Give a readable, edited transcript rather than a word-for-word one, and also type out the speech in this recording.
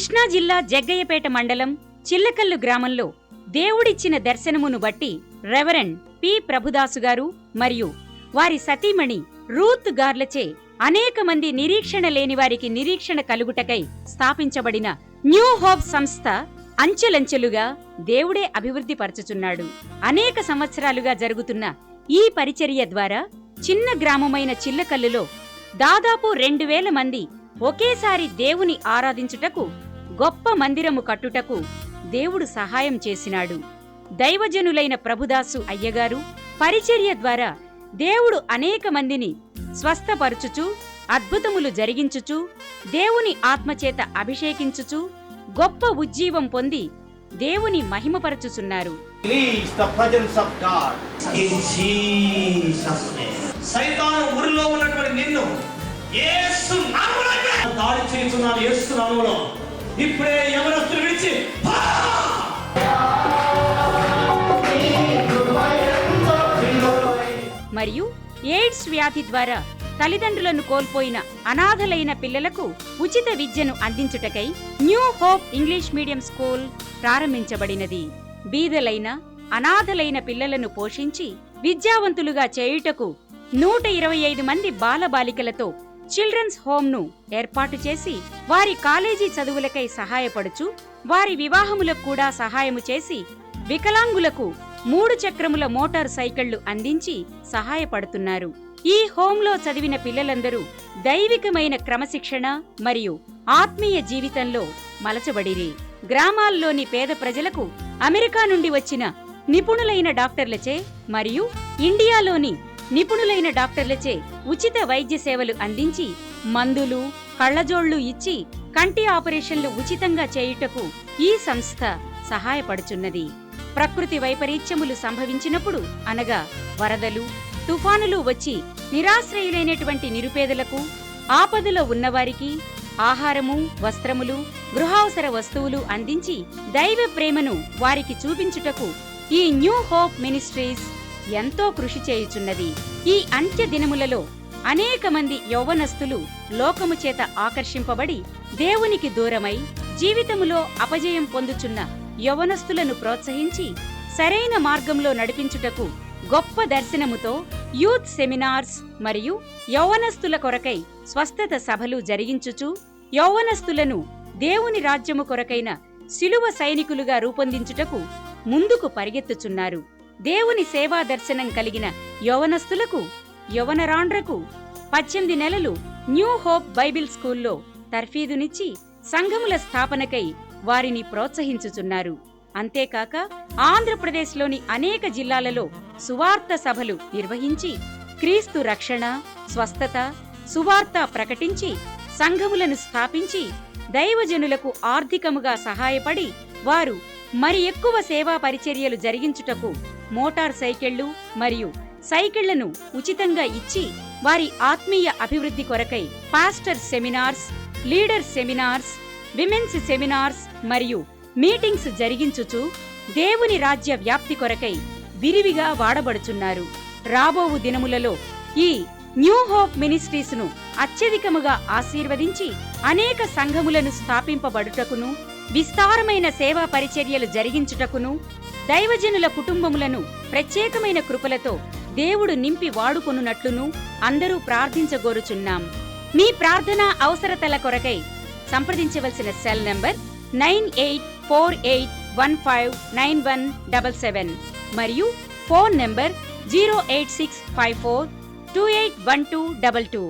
కృష్ణా జిల్లా జగ్గయ్యపేట మండలం చిల్లకల్లు గ్రామంలో దేవుడిచ్చిన దర్శనమును బట్టి రెవరెండ్ పి. ప్రభుదాసు గారు మరియు వారి సతీమణి రూత్ గార్లచే అనేక మంది నిరీక్షణ లేని వారికి నిరీక్షణ కలుగుటకై స్థాపించబడిన న్యూ హోప్ సంస్థ అంచెలంచెలుగా దేవుడే అభివృద్ధి పరచుచున్నాడు. అనేక సంవత్సరాలుగా జరుగుతున్న ఈ పరిచర్య ద్వారా చిన్న గ్రామమైన చిల్లకల్లులో దాదాపు 2000 మంది ఒకేసారి దేవుని ఆరాధించుటకు, గొప్ప మందిరము కట్టుటకు దేవుడు సహాయం చేసినాడు. దైవజనులైన ప్రభుదాసు అయ్యగారు పరిచర్య ద్వారా దేవుడు అనేక మందిని స్వస్థపరచుచు, అద్భుతములు జరిగించుచు, దేవుని ఆత్మచేత అభిషేకించుచు, గొప్ప ఉజ్జీవం పొంది దేవుని మహిమపరచుచున్నారు. సైతాను ఊరిలో ఉన్నటువంటి నిన్ను యేసు నామములో దాడి చేస్తున్నాను. యేసు నామములో ఇప్పుడే యవనస్తులు విడిచి మరియు ఎయిడ్స్ వ్యాధి ద్వారా తల్లిదండ్రులను కోల్పోయిన అనాథలైన పిల్లలకు ఉచిత విద్యను అందించుటకై new hope English medium school ప్రారంభించబడినది. బీదలైన అనాథలైన పిల్లలను పోషించి విద్యావంతులుగా చేయుటకు 125 మంది బాలబాలికలతో చిల్డ్రన్స్ హోంను ఏర్పాటు చేసి వారి కాలేజీ చదువులకై సహాయపడుచు, వారి వివాహములకు కూడా సహాయము చేసి, వికలాంగులకు 3 చక్రముల మోటార్ సైకిళ్లు అందించి సహాయపడుతున్నారు. ఈ హోంలో చదివిన పిల్లలందరూ దైవికమైన క్రమశిక్షణ మరియు ఆత్మీయ జీవితంలో మలచబడిరి. గ్రామాల్లోని పేద ప్రజలకు అమెరికా నుండి వచ్చిన నిపుణులైన డాక్టర్లచే మరియు ఇండియాలోని నిపుణులైన డాక్టర్లచే ఉచిత వైద్య సేవలు అందించి, మందులు, కళ్లజోళ్లు ఇచ్చి, కంటి ఆపరేషన్లు ఉచితంగా చేయుటకు ఈ సంస్థ సహాయపడుచున్నది. ప్రకృతి వైపరీత్యములు సంభవించినప్పుడు, అనగా వరదలు, తుఫానులు వచ్చి నిరాశ్రయులైనటువంటి నిరుపేదలకు, ఆపదలో ఉన్నవారికి ఆహారము, వస్త్రములు, గృహావసర వస్తువులు అందించి దైవ ప్రేమను వారికి చూపించుటకు ఈ న్యూ హోప్ మినిస్ట్రీస్ ఎంతో కృషి చేయుచున్నది. ఈ అంత్య దినములలో అనేక మంది యౌవనస్తులు లోకము చేత ఆకర్షింపబడి దేవునికి దూరమై జీవితములో అపజయం పొందుచున్న యౌవనస్తులను ప్రోత్సహించి సరైన మార్గంలో నడిపించుటకు గొప్ప దర్శనముతో యూత్ సెమినార్స్ మరియు యౌవనస్తుల కొరకై స్వస్థత సభలు జరిగించుచు, యౌవనస్తులను దేవుని రాజ్యము కొరకైన శిలువ సైనికులుగా రూపొందించుటకు ముందుకు పరిగెత్తుచున్నారు. దేవుని సేవా దర్శనం కలిగిన యౌవనస్తులకు, యౌవనరాండ్రకు 18 నెలలు న్యూ హోప్ బైబిల్ స్కూల్లో తర్ఫీదునిచ్చి సంఘముల స్థాపనకై వారిని ప్రోత్సహించుచున్నారు. అంతేకాక ఆంధ్రప్రదేశ్లోని అనేక జిల్లాలలో సువార్త సభలు నిర్వహించి క్రీస్తు రక్షణ, స్వస్థత, సువార్త ప్రకటించి సంఘములను స్థాపించి దైవజనులకు ఆర్థికముగా సహాయపడి వారు మరి ఎక్కువ సేవా పరిచర్యలు జరిగించుటకు మోటార్ సైకిళ్లు మరియు సైకిళ్లను ఉచితంగా ఇచ్చి వారి ఆత్మీయ అభివృద్ధి కొరకై pastor seminars, leader seminars, women's seminars మరియు మీటింగ్స్ జరిగించుచు దేవుని రాజ్య వ్యాప్తి కొరకై విరివిగా వాడబడుచున్నారు. రాబోవు దినములలో ఈ న్యూ హోప్ మినిస్ట్రీస్ ను అత్యధికముగా ఆశీర్వదించి అనేక సంఘములను స్థాపింపబడుటకును, విస్తారమైన సేవా పరిచర్యలు జరిగించుటకును, దైవజనుల కుటుంబములను ప్రత్యేకమైన కృపలతో దేవుడు నింపి వాడుకొనున్నట్లును అందరూ ప్రార్థించగోరుచున్నాం. మీ ప్రార్థనా అవసరతల కొరకై సంప్రదించవలసిన సెల్ నంబర్ 9848159177 మరియు ఫోన్ నంబర్ 08654281222.